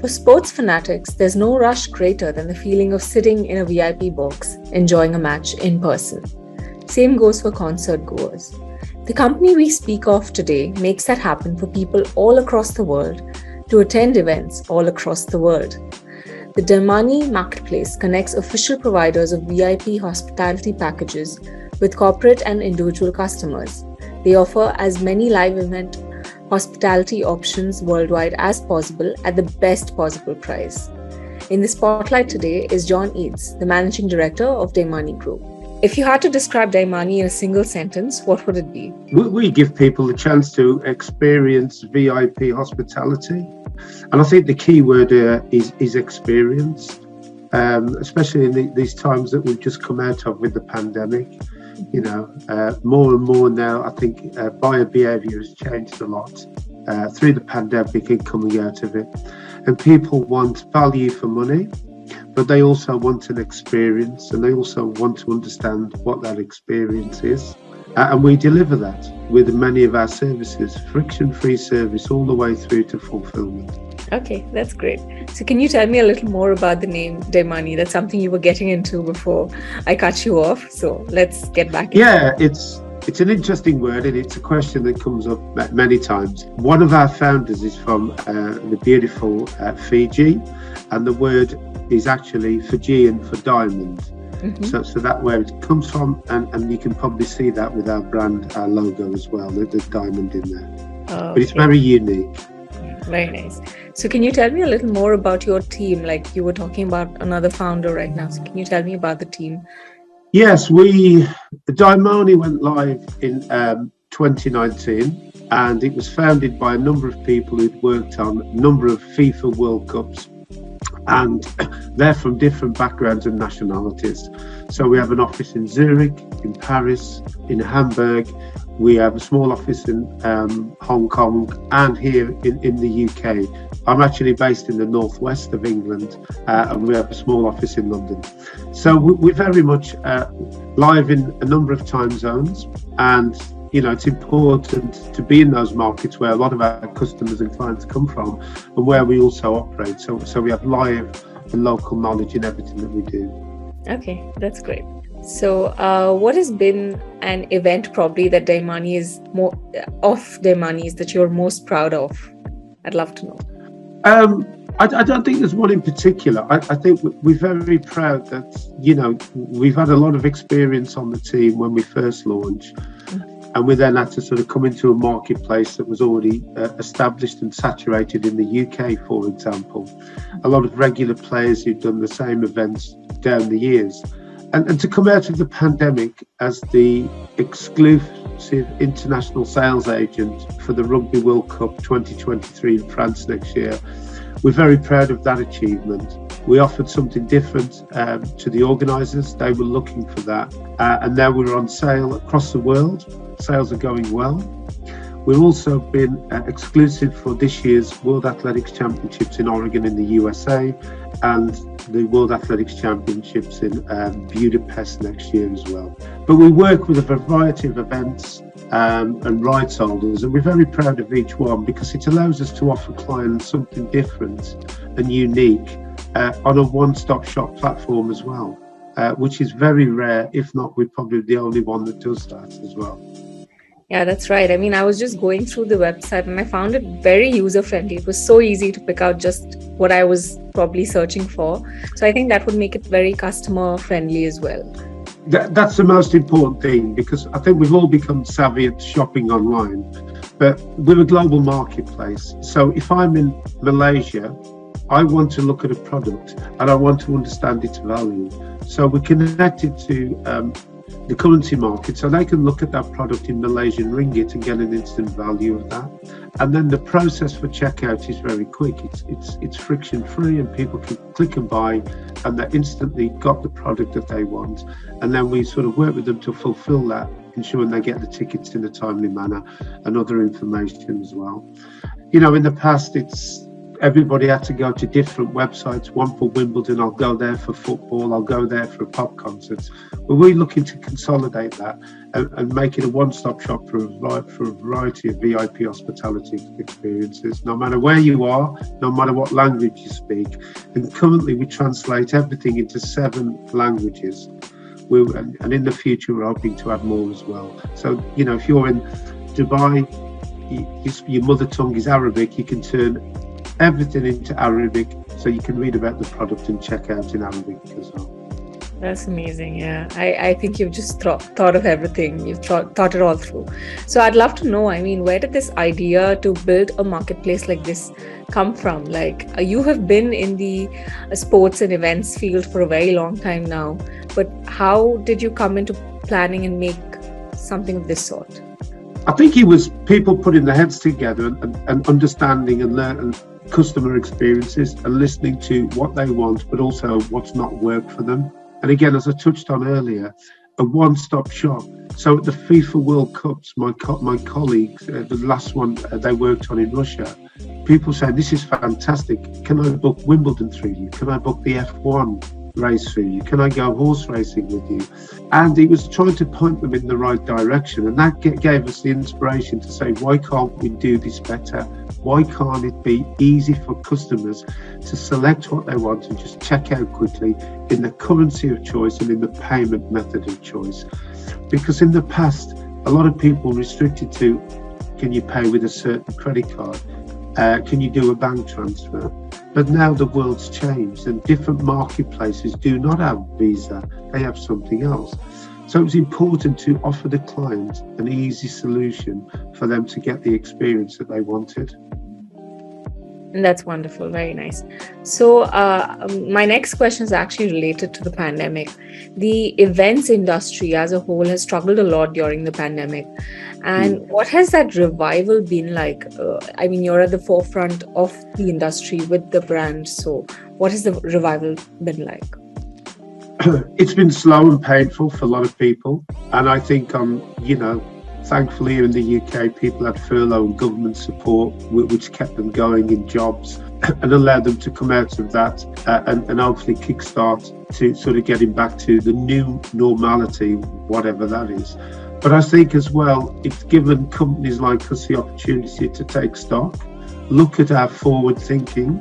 For sports fanatics, there's no rush greater than the feeling of sitting in a VIP box, enjoying a match in person. Same goes for concert goers. The company we speak of today makes that happen for people all across the world to attend events all across the world. The DAIMANI marketplace connects official providers of VIP hospitality packages with corporate and individual customers. They offer as many live event hospitality options worldwide as possible at the best possible price. In the spotlight today is John Eades, the managing director of DAIMANI Group. If you had to describe DAIMANI in a single sentence, what would it be? We give people the chance to experience VIP hospitality. And I think the key word is experience, especially in these times that we've just come out of with the pandemic. You know, more and more now, I think buyer behaviour has changed a lot through the pandemic and coming out of it. And people want value for money, but they also want an experience, and they also want to understand what that experience is. And we deliver that with many of our services, friction-free service all the way through to fulfillment. Okay, that's great. So can you tell me a little more about the name DAIMANI? That's something you were getting into before I cut you off. So let's get back into it. It's an interesting word, and it's a question that comes up many times. One of our founders is from the beautiful Fiji, and the word is actually Fijian for diamond. Mm-hmm. So that's where it comes from, and you can probably see that with our brand, our logo as well. There's diamond in there. But it's very unique. Very nice. So can you tell me a little more about your team? Like you were talking about another founder right now. So can you tell me about the team? Yes, DAIMANI went live in 2019, and it was founded by a number of people who'd worked on a number of FIFA World Cups, and they're from different backgrounds and nationalities. So we have an office in Zurich, in Paris, in Hamburg. We have a small office in Hong Kong and here in the UK. I'm actually based in the northwest of England, and we have a small office in London. So we're very much live in a number of time zones, and you know, it's important to be in those markets where a lot of our customers and clients come from, and where we also operate. So we have live and local knowledge in everything that we do. Okay, that's great. So what has been an event probably that DAIMANI is that you're most proud of? I'd love to know. I don't think there's one in particular. I think we're very proud that, you know, we've had a lot of experience on the team when we first launched. And we then had to sort of come into a marketplace that was already established and saturated in the UK, for example. A lot of regular players who've done the same events down the years. And to come out of the pandemic as the exclusive international sales agent for the Rugby World Cup 2023 in France next year, we're very proud of that achievement. We offered something different to the organisers. They were looking for that. And now we're on sale across the world. Sales are going well. We've also been exclusive for this year's World Athletics Championships in Oregon in the USA, and the World Athletics Championships in Budapest next year as well. But we work with a variety of events and rights holders, and we're very proud of each one because it allows us to offer clients something different and unique on a one-stop shop platform as well, which is very rare. If not, we're probably the only one that does that as well. Yeah, that's right. I mean, I was just going through the website and I found it very user-friendly. It was so easy to pick out just what I was probably searching for. So I think that would make it very customer-friendly as well. That's the most important thing, because I think we've all become savvy at shopping online, but we're a global marketplace. So if I'm in Malaysia, I want to look at a product and I want to understand its value. So we're connected to the currency market, so they can look at that product in Malaysian ringgit and get an instant value of that. And then the process for checkout is very quick. It's friction free, and people can click and buy, and they instantly got the product that they want. And then we sort of work with them to fulfill that, ensuring they get the tickets in a timely manner and other information as well. You know, in the past, it's everybody had to go to different websites. One for Wimbledon, I'll go there for football, I'll go there for a pop concert. But we're looking to consolidate that and make it a one-stop shop for a variety of VIP hospitality experiences, no matter where you are, no matter what language you speak. And currently we translate everything into 7 languages. And in the future, we're hoping to add more as well. So, if you're in Dubai, your mother tongue is Arabic, you can turn everything into Arabic so you can read about the product and check out in Arabic as well. That's amazing. Yeah, I think you've just thought of everything. You've thought it all through. So I'd love to know, where did this idea to build a marketplace like this come from? Like, you have been in the sports and events field for a very long time now, but how did you come into planning and make something of this sort? I think it was people putting their heads together and understanding and learning customer experiences and listening to what they want, but also what's not worked for them. And again, as I touched on earlier, a one-stop shop. So at the FIFA World Cups, my colleagues, the last one they worked on in Russia, people saying, this is fantastic. Can I book Wimbledon through you? Can I book the F1 race through you? Can I go horse racing with you? And it was trying to point them in the right direction. And that gave us the inspiration to say, why can't we do this better? Why can't it be easy for customers to select what they want and just check out quickly in the currency of choice and in the payment method of choice? Because in the past, a lot of people restricted to, can you pay with a certain credit card? Can you do a bank transfer? But now the world's changed and different marketplaces do not have Visa, they have something else. So it was important to offer the client an easy solution for them to get the experience that they wanted. And that's wonderful. Very nice. So my next question is actually related to the pandemic. The events industry as a whole has struggled a lot during the pandemic. And what has that revival been like? You're at the forefront of the industry with the brand. So what has the revival been like? It's been slow and painful for a lot of people. And I think, thankfully here in the UK, people had furlough and government support, which kept them going in jobs and allowed them to come out of that and hopefully kickstart to sort of getting back to the new normality, whatever that is. But I think as well, it's given companies like us the opportunity to take stock, look at our forward thinking,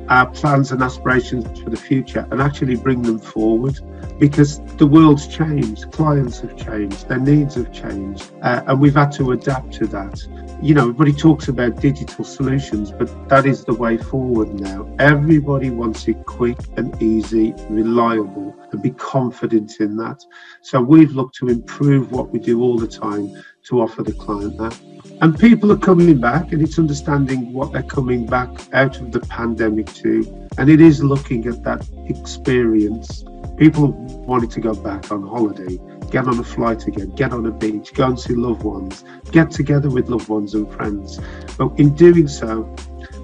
our plans and aspirations for the future, and actually bring them forward, because the world's changed, clients have changed, their needs have changed, and we've had to adapt to that. Everybody talks about digital solutions, but that is the way forward now. Everybody wants it quick and easy, reliable, and be confident in that. So we've looked to improve what we do all the time to offer the client that. And people are coming back, and it's understanding what they're coming back out of the pandemic to. And it is looking at that experience. People wanted to go back on holiday, get on a flight again, get on a beach, go and see loved ones, get together with loved ones and friends. But in doing so,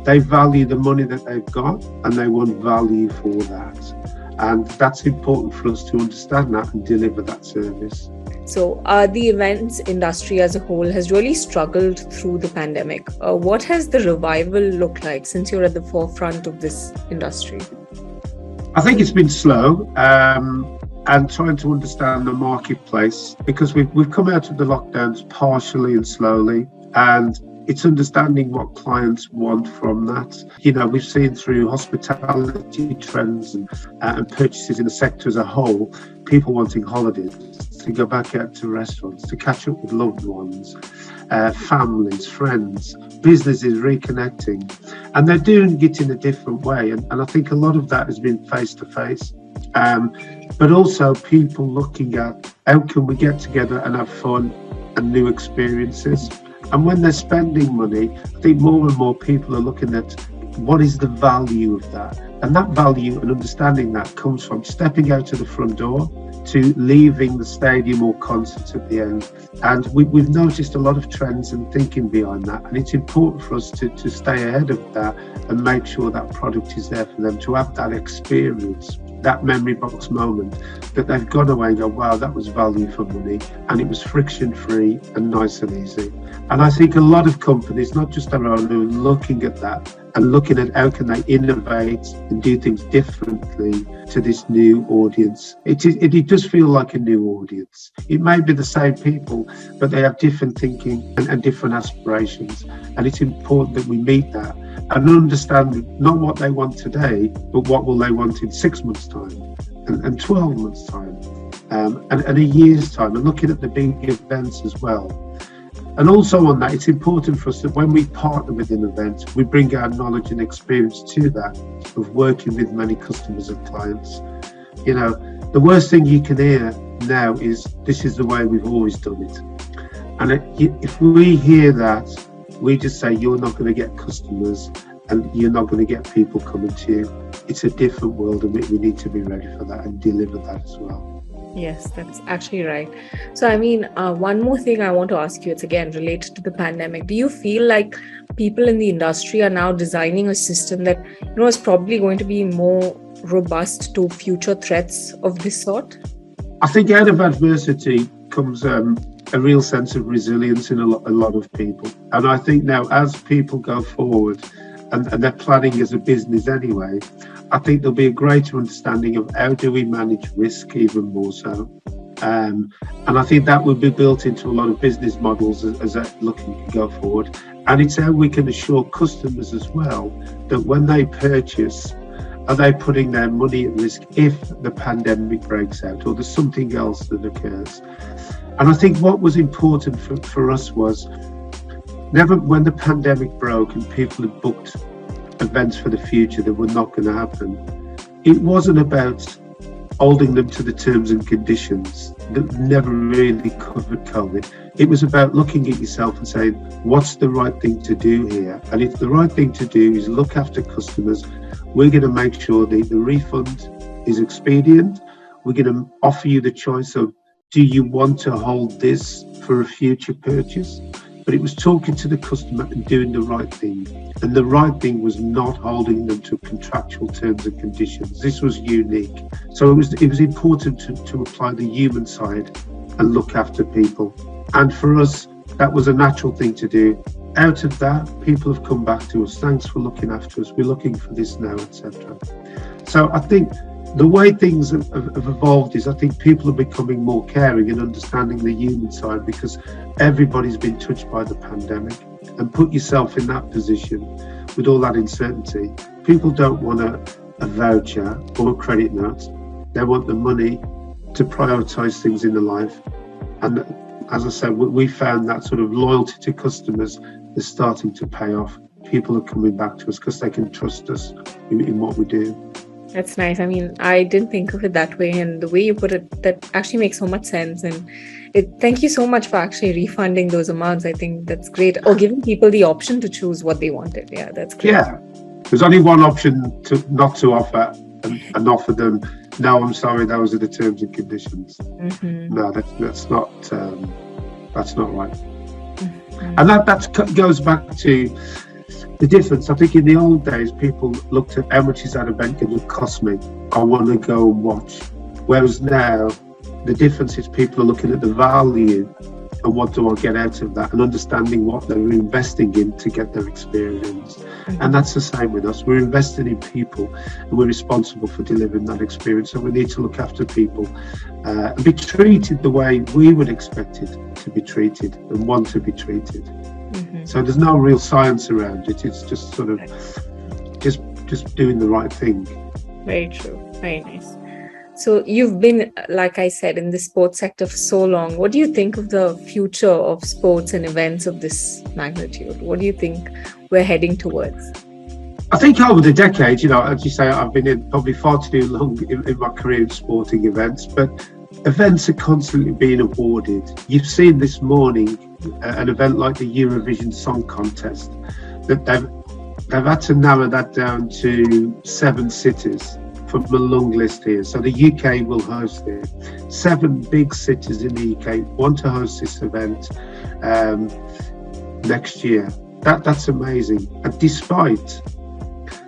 they value the money that they've got and they want value for that. And that's important for us to understand that and deliver that service. So the events industry as a whole has really struggled through the pandemic. What has the revival looked like since you're at the forefront of this industry? I think it's been slow and trying to understand the marketplace, because we've come out of the lockdowns partially and slowly, and it's understanding what clients want from that. We've seen through hospitality trends and purchases in the sector as a whole, people wanting holidays, to go back out to restaurants, to catch up with loved ones, families, friends, businesses reconnecting. And they're doing it in a different way. And I think a lot of that has been face-to-face. But also people looking at how can we get together and have fun and new experiences. And when they're spending money, I think more and more people are looking at what is the value of that. And that value and understanding that comes from stepping out of the front door to leaving the stadium or concert at the end. And we've noticed a lot of trends and thinking behind that. And it's important for us to stay ahead of that and make sure that product is there for them to have that experience, that memory box moment, that they've gone away and go, wow, that was value for money. And it was friction free and nice and easy. And I think a lot of companies, not just our own, who are looking at that and looking at how can they innovate and do things differently to this new audience. It does feel like a new audience. It may be the same people, but they have different thinking and different aspirations. And it's important that we meet that and understand not what they want today, but what will they want in 6 months' time and 12 months' time and a year's time, and looking at the big events as well. And also on that, it's important for us that when we partner with an event, we bring our knowledge and experience to that of working with many customers and clients. You know, the worst thing you can hear now is, this is the way we've always done it. And if we hear that, we just say, you're not going to get customers and you're not going to get people coming to you. It's a different world, and we need to be ready for that and deliver that as well. Yes, that's actually right. So, I mean, one more thing I want to ask you, it's again related to the pandemic. Do you feel like people in the industry are now designing a system that, is probably going to be more robust to future threats of this sort? I think out of adversity comes a real sense of resilience in a lot of people. And I think now, as people go forward and they're planning as a business anyway, I think there'll be a greater understanding of how do we manage risk even more so. And I think that will be built into a lot of business models as they're looking to go forward. And it's how we can assure customers as well that when they purchase, are they putting their money at risk if the pandemic breaks out or there's something else that occurs. And I think what was important for us was, never when the pandemic broke and people had booked events for the future that were not going to happen, it wasn't about holding them to the terms and conditions that never really covered COVID. It was about looking at yourself and saying, what's the right thing to do here? And if the right thing to do is look after customers, we're going to make sure that the refund is expedient. We're going to offer you the choice of, do you want to hold this for a future purchase? But it was talking to the customer and doing the right thing. And the right thing was not holding them to contractual terms and conditions. This was unique. So it was important to apply the human side and look after people. And for us, that was a natural thing to do. Out of that, people have come back to us. Thanks for looking after us. We're looking for this now, etc. So I think the way things have evolved is, I think people are becoming more caring and understanding the human side, because everybody's been touched by the pandemic. And put yourself in that position with all that uncertainty. People don't want a voucher or a credit note. They want the money to prioritise things in their life. And as I said, we found that sort of loyalty to customers is starting to pay off. People are coming back to us because they can trust us in what we do. That's nice. I mean, I didn't think of it that way. And the way you put it, that actually makes so much sense. And thank you so much for actually refunding those amounts. I think that's great. Or giving people the option to choose what they wanted. Yeah, that's great. Yeah. There's only one option not to offer and offer them, no, I'm sorry, those are the terms and conditions. Mm-hmm. No, that's not right. Mm-hmm. And that goes back to the difference. I think in the old days, people looked at how much is that event going to cost me? I want to go and watch. Whereas now, the difference is people are looking at the value and what do I get out of that, and understanding what they're investing in to get their experience. Mm-hmm. And that's the same with us. We're investing in people and we're responsible for delivering that experience. So we need to look after people and be treated the way we would expect it to be treated and want to be treated. Mm-hmm. So there's no real science around it. It's just sort of just doing the right thing. Very true. Very nice. So you've been, like I said, in the sports sector for so long. What do you think of the future of sports and events of this magnitude? What do you think we're heading towards? I think over the decades, as you say, I've been in probably far too long in my career in sporting events, but events are constantly being awarded. You've seen this morning an event like the Eurovision Song Contest, that they've had to narrow that down to 7 cities from a long list here. So the UK will host it. 7 big cities in the UK want to host this event next year. That's amazing. And despite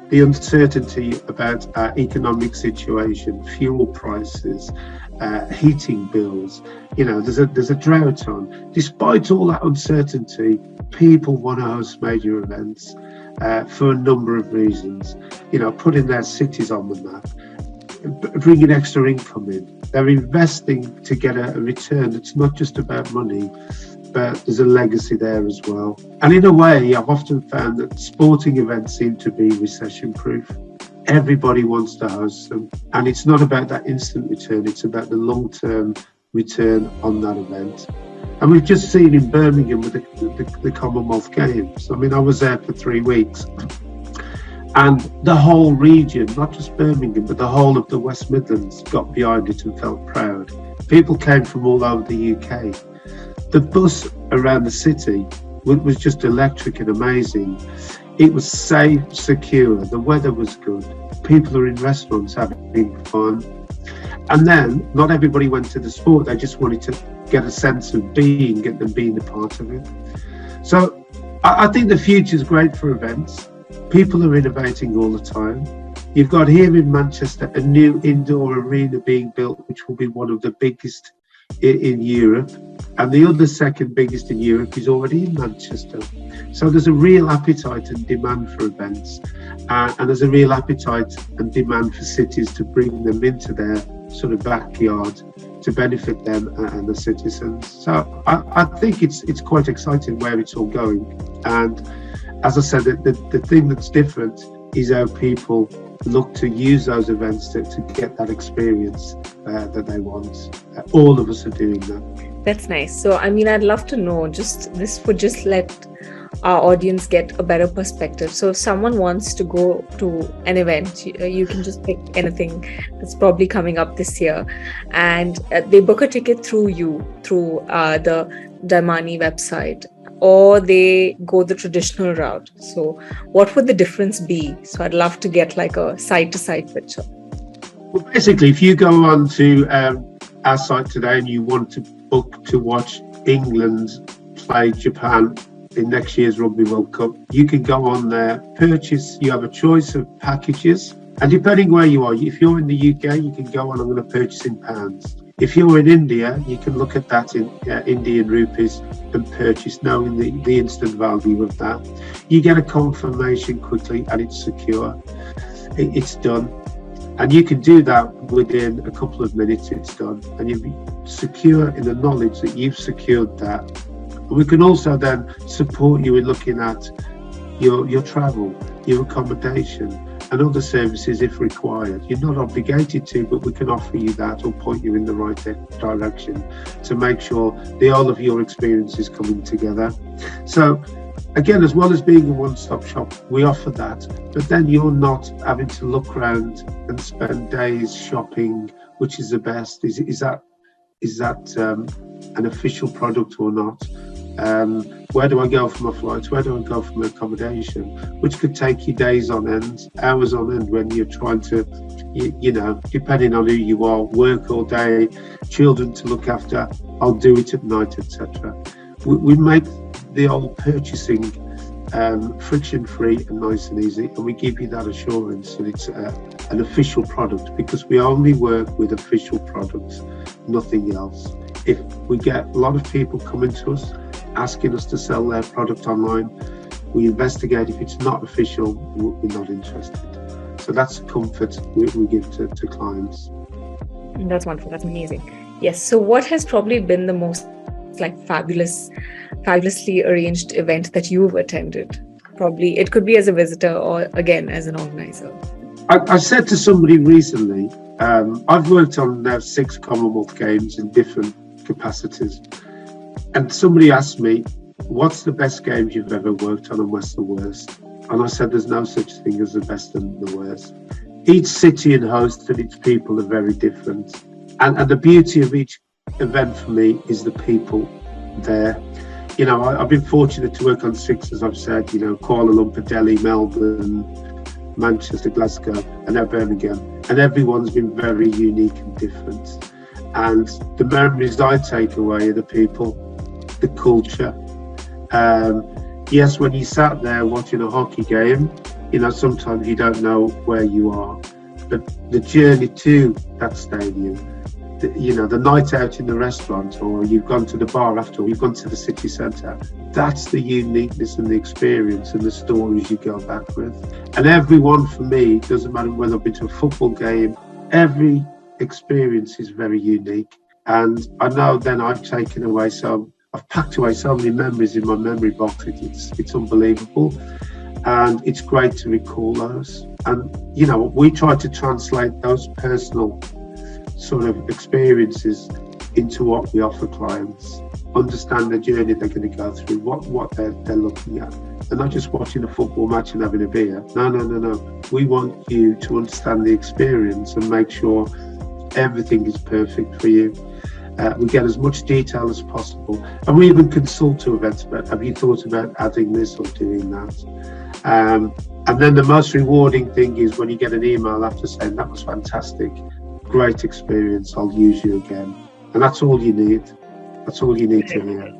the uncertainty about our economic situation, fuel prices, heating bills, there's a drought on. Despite all that uncertainty, people want to host major events. for a number of reasons. Putting their cities on the map, bringing extra income in. They're investing to get a return. It's not just about money, but there's a legacy there as well. And in a way, I've often found that sporting events seem to be recession-proof. Everybody wants to host them. And it's not about that instant return, it's about the long-term return on that event. And we've just seen in Birmingham with the Commonwealth Games. I mean, I was there for 3 weeks. And the whole region, not just Birmingham, but the whole of the West Midlands got behind it and felt proud. People came from all over the UK. The bus around the city was just electric and amazing. It was safe, secure, the weather was good. People are in restaurants having fun. And then not everybody went to the sport, they just wanted to get a sense of being a part of it. So I think the future is great for events. People are innovating all the time. You've got here in Manchester a new indoor arena being built, which will be one of the biggest in Europe. And the other second biggest in Europe is already in Manchester. So there's a real appetite and demand for events. And there's a real appetite and demand for cities to bring them into their sort of backyard to benefit them and the citizens. So I think it's quite exciting where it's all going. And as I said, the thing that's different is how people look to use those events to get that experience that they want. All of us are doing that. That's nice. So, I mean, I'd love to know, this would just let our audience get a better perspective. So if someone wants to go to an event, you can just pick anything that's probably coming up this year, and they book a ticket through the DAIMANI website, or they go the traditional route. So what would the difference be? So I'd love to get like a side-to-side picture. Well, basically, if you go on to our site today and you want to book to watch England play Japan in next year's Rugby World Cup, you can go on there, purchase. You have a choice of packages, and depending where you are, if you're in the UK, you can go on, I'm going to purchase in pounds. If you're in India, you can look at that in Indian rupees and purchase, knowing the instant value of that. You get a confirmation quickly and it's secure. It's done. And you can do that within a couple of minutes, it's done. And you'll be secure in the knowledge that you've secured that. And we can also then support you in looking at your travel, your accommodation, and other services if required. You're not obligated to, but we can offer you that or point you in the right direction to make sure the whole of your experience is coming together. So again, as well as being a one-stop shop, we offer that, but then you're not having to look around and spend days shopping, which is the best. Is that an official product or not? Where do I go for my flights? Where do I go for my accommodation? Which could take you days on end, hours on end when you're trying to, depending on who you are, work all day, children to look after, I'll do it at night, etc. We make the old purchasing friction-free and nice and easy, and we give you that assurance that it's an official product, because we only work with official products, nothing else. If we get a lot of people coming to us asking us to sell their product online, we investigate. If it's not official, we're not interested. So that's the comfort we give to clients. That's wonderful. That's amazing. Yes. So what has probably been the most fabulously arranged event that you've attended? Probably it could be as a visitor or again as an organizer. I said to somebody recently, I've worked on now 6 Commonwealth Games in different capacities. And somebody asked me, what's the best games you've ever worked on and what's the worst? And I said, there's no such thing as the best and the worst. Each city and host and its people are very different. And the beauty of each event for me is the people there. I've been fortunate to work on 6, as I've said, Kuala Lumpur, Delhi, Melbourne, Manchester, Glasgow, and now Birmingham. And everyone's been very unique and different. And the memories I take away are the people, the culture. Yes, when you sat there watching a hockey game, sometimes you don't know where you are, but the journey to that stadium, the night out in the restaurant, or you've gone to the bar after, or you've gone to the city centre. That's the uniqueness and the experience and the stories you go back with. And everyone, for me, doesn't matter whether I've been to a football game, every experience is very unique. And I know then I've packed away so many memories in my memory box. It's unbelievable. And it's great to recall those. And, we try to translate those personal sort of experiences into what we offer clients, understand the journey they're going to go through, what they're looking at. They're not just watching a football match and having a beer. No. We want you to understand the experience and make sure everything is perfect for you. We get as much detail as possible, and we even consult to events about, have you thought about adding this or doing that? And then the most rewarding thing is when you get an email after saying, that was fantastic, great experience, I'll use you again. And that's all you need. That's all you need to hear.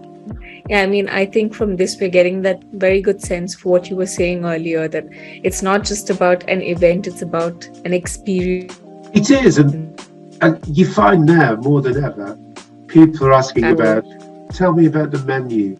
Yeah, I mean, I think from this, we're getting that very good sense for what you were saying earlier, that it's not just about an event, it's about an experience. It is. And you find now more than ever, people are asking about, tell me about the menu,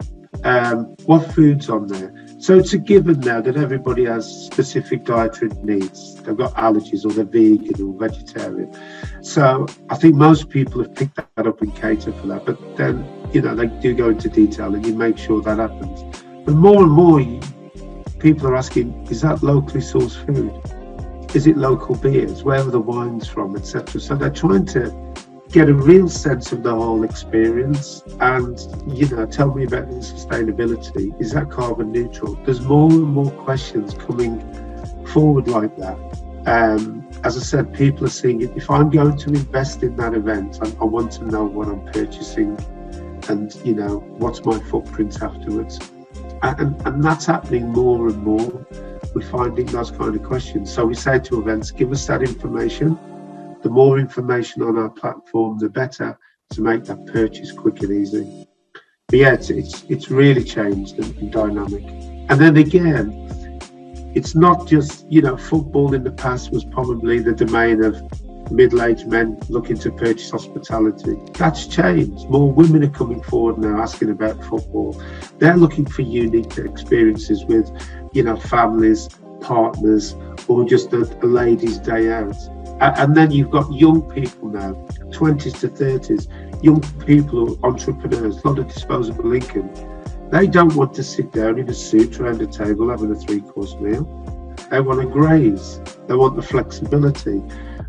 what food's on there. So it's a given now that everybody has specific dietary needs. They've got allergies, or they're vegan or vegetarian. So I think most people have picked that up and cater for that. But then, they do go into detail and you make sure that happens. But more and more, people are asking, is that locally sourced food? Is it local beers? Where are the wines from, etc.? So they're trying to get a real sense of the whole experience and, tell me about the sustainability. Is that carbon neutral? There's more and more questions coming forward like that. As I said, people are seeing it. If I'm going to invest in that event, I want to know what I'm purchasing and, what's my footprint afterwards. And that's happening more and more. We're finding those kind of questions. So we say to events, give us that information. The more information on our platform, the better, to make that purchase quick and easy. But yeah, it's really changed and dynamic. And then again, it's not just, football in the past was probably the domain of middle-aged men looking to purchase hospitality. That's changed. More women are coming forward now asking about football. They're looking for unique experiences with, families, partners, or just a ladies' day out. And then you've got young people now, 20s to 30s, young people, entrepreneurs, a lot of disposable income. They don't want to sit down in a suit around a table having a 3-course meal. They want to graze. They want the flexibility.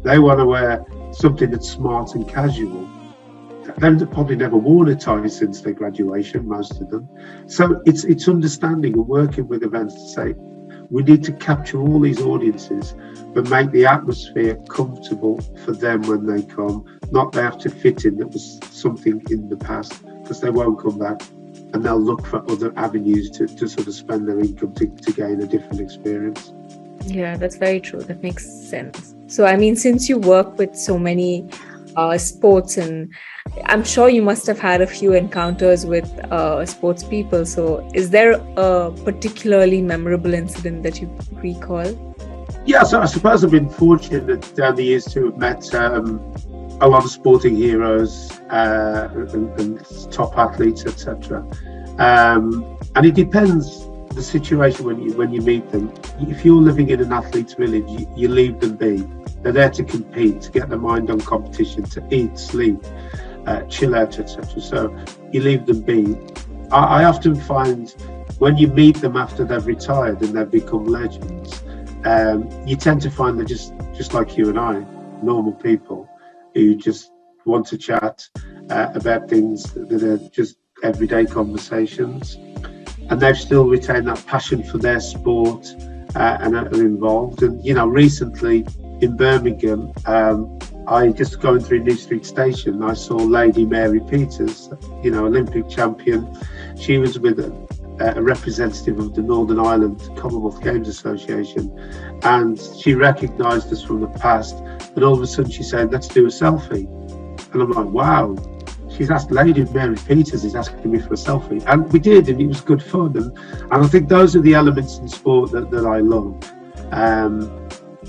They want to wear something that's smart and casual. They've probably never worn a tie since their graduation, most of them. So it's understanding and working with events to say, we need to capture all these audiences, but make the atmosphere comfortable for them when they come. Not they have to fit in that was something in the past, because they won't come back and they'll look for other avenues to sort of spend their income to gain a different experience. Yeah, that's very true. That makes sense. So, I mean, since you work with so many sports, and I'm sure you must have had a few encounters with sports people. So is there a particularly memorable incident that you recall? Yeah, so I suppose I've been fortunate down the years to have met a lot of sporting heroes and top athletes, etc. And it depends the situation when you meet them. If you're living in an athlete's village, you leave them be. They're there to compete, to get their mind on competition, to eat, sleep, chill out, etc. So you leave them be. I often find when you meet them after they've retired and they've become legends, you tend to find they're just like you and I, normal people who just want to chat about things that are just everyday conversations, and they've still retained that passion for their sport and are involved. And recently in Birmingham, I just going through New Street Station, I saw Lady Mary Peters, Olympic champion. She was with a representative of the Northern Ireland Commonwealth Games Association, and she recognised us from the past, and all of a sudden she said, let's do a selfie. And I'm like, wow, she's asked, Lady Mary Peters is asking me for a selfie. And we did, and it was good fun. And I think those are the elements in sport that I love.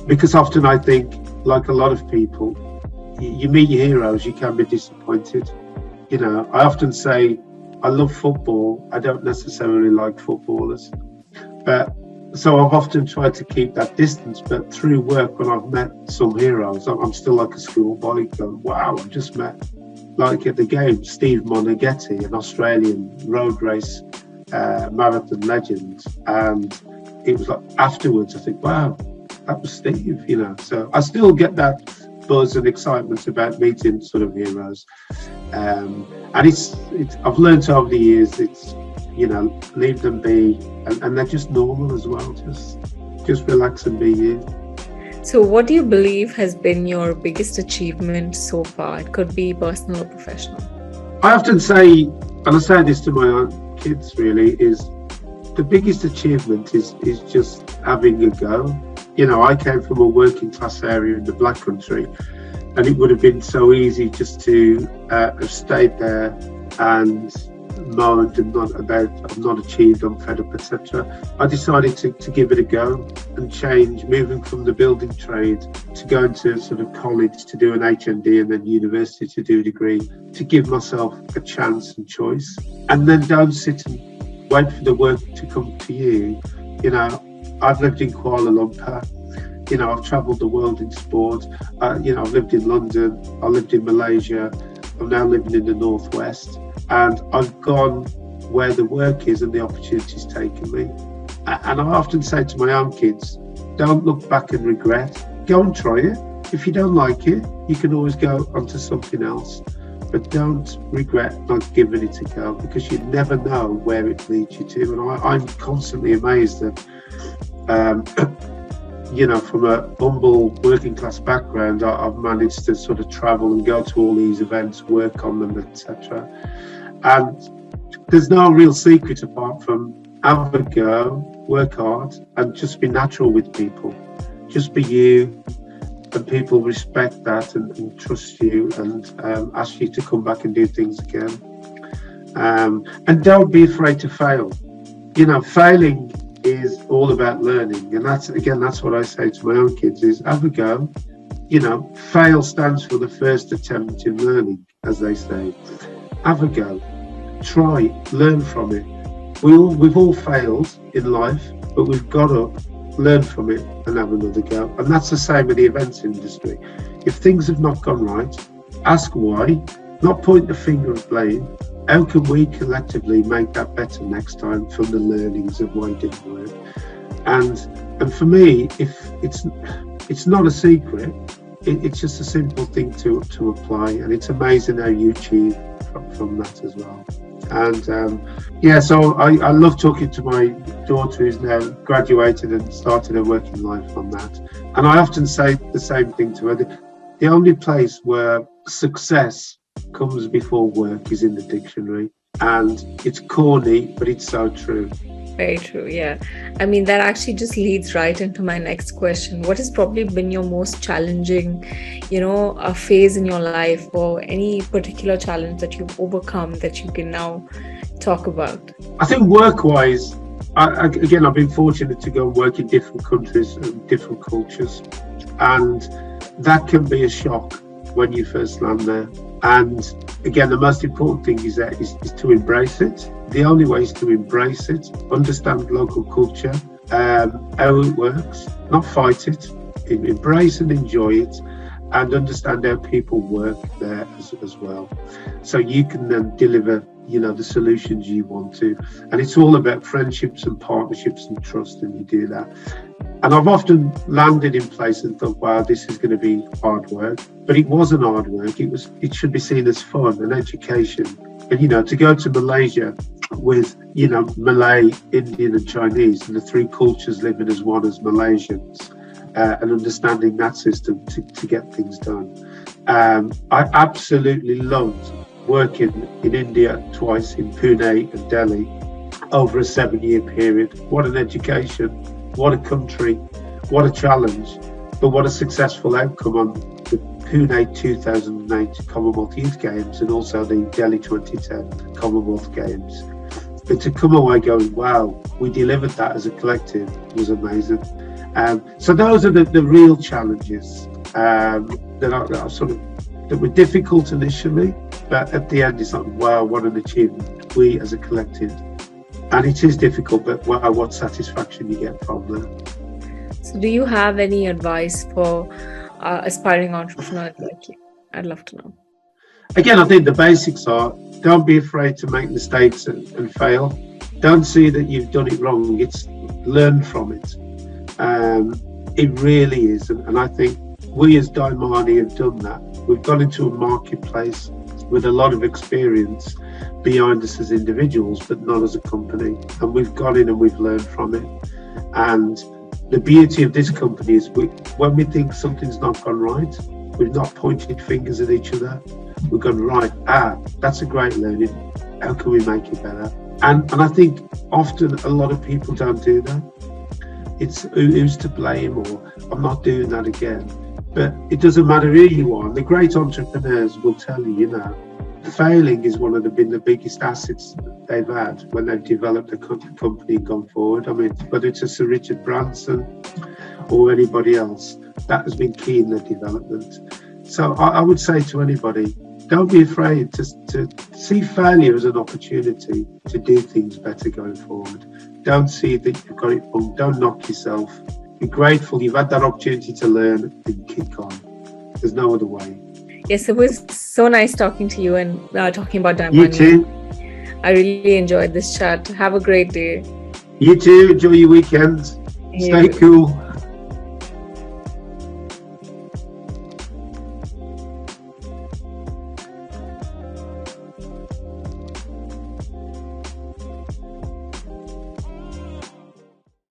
Because often I think, like a lot of people, you meet your heroes, you can be disappointed. You know, I often say I love football. I don't necessarily like footballers, but so I've often tried to keep that distance. But through work, when I've met some heroes, I'm still like a schoolboy going, wow, I've just met, like at the game, Steve Monaghetti, an Australian road race marathon legend. And it was like afterwards, I think, wow, that was Steve, you know. So I still get that buzz and excitement about meeting sort of heroes. And it's I've learned over the years, it's, you know, leave them be, and they're just normal as well. Just relax and be you. So what do you believe has been your biggest achievement so far? It could be personal or professional. I often say, and I say this to my own kids really, is the biggest achievement is just having a go. You know, I came from a working class area in the Black Country, and it would have been so easy just to have stayed there and moaned and not about I've not achieved, I'm fed up, etc. I decided to give it a go and change, moving from the building trade to going to sort of college to do an HND and then university to do a degree, to give myself a chance and choice. And then don't sit and wait for the work to come to you. You know, I've lived in Kuala Lumpur. You know, I've travelled the world in sport. You know, I've lived in London. I lived in Malaysia. I'm now living in the Northwest. And I've gone where the work is and the opportunity's taken me. And I often say to my own kids, don't look back and regret. Go and try it. If you don't like it, you can always go onto something else. But don't regret not giving it a go, because you never know where it leads you to. And I'm constantly amazed that, you know, from a humble working class background, I've managed to sort of travel and go to all these events, work on them, etc. And there's no real secret apart from have a go, work hard, and just be natural with people. Just be you, and people respect that and trust you and ask you to come back and do things again. And don't be afraid to fail. You know, failing is all about learning, and that's what I say to my own kids is have a go. You know, fail stands for the first attempt in learning, as they say. Have a go, try, learn from it. We've all failed in life, but we've got to learn from it and have another go. And that's the same with the events industry. If things have not gone right, ask why, not point the finger of blame. How can we collectively make that better next time from the learnings of why it didn't work? And for me, if it's not a secret, it's just a simple thing to apply, and it's amazing how you achieve from that as well. And yeah, so I love talking to my daughter who's now graduated and started her working life on that. And I often say the same thing to her. The only place where success comes before work is in the dictionary. And it's corny, but it's so true. Very true, yeah. I mean, that actually just leads right into my next question. What has probably been your most challenging, you know, a phase in your life, or any particular challenge that you've overcome that you can now talk about? I think work-wise, again, I've been fortunate to go and work in different countries and different cultures. And that can be a shock when you first land there. And again, the most important thing is to embrace it. The only way is to embrace it, understand local culture, how it works, not fight it, embrace and enjoy it, and understand how people work there as well. So you can then deliver, you know, the solutions you want to. And it's all about friendships and partnerships and trust, and you do that. And I've often landed in places and thought, wow, this is going to be hard work. But it wasn't hard work. It should be seen as fun and education. And, you know, to go to Malaysia with, you know, Malay, Indian and Chinese, and the three cultures living as one as Malaysians, and understanding that system to get things done. I absolutely loved working in India twice, in Pune and Delhi, over a 7-year period. What an education. What a country, what a challenge, but what a successful outcome on the Pune 2008 Commonwealth Youth Games and also the Delhi 2010 Commonwealth Games. And to come away going, wow, we delivered that as a collective was amazing. So those are the real challenges that I've sort of that were difficult initially, but at the end it's like, wow, what an achievement, we as a collective. And it is difficult, but wow, what satisfaction you get from that. So do you have any advice for aspiring entrepreneurs like you? I'd love to know. Again, I think the basics are, don't be afraid to make mistakes and fail. Don't see that you've done it wrong. It's learn from it. It really is. And I think we as DAIMANI have done that. We've gone into a marketplace with a lot of experience behind us as individuals, but not as a company. And we've gone in and we've learned from it. And the beauty of this company is when we think something's not gone right, we've not pointed fingers at each other. We've gone, right, that's a great learning. How can we make it better? And I think often a lot of people don't do that. It's who's to blame, or I'm not doing that again. But it doesn't matter who you are. The great entrepreneurs will tell you, failing is been the biggest assets they've had when they've developed a company and gone forward. I mean, whether it's a Sir Richard Branson or anybody else, that has been key in their development. So I would say to anybody, don't be afraid to see failure as an opportunity to do things better going forward. Don't see that you've got it wrong. Don't knock yourself. Be grateful you've had that opportunity to learn and kick on. There's no other way. Yes, it was so nice talking to you and talking about DAIMANI. You too. I really enjoyed this chat. Have a great day. You too. Enjoy your weekend. Stay cool.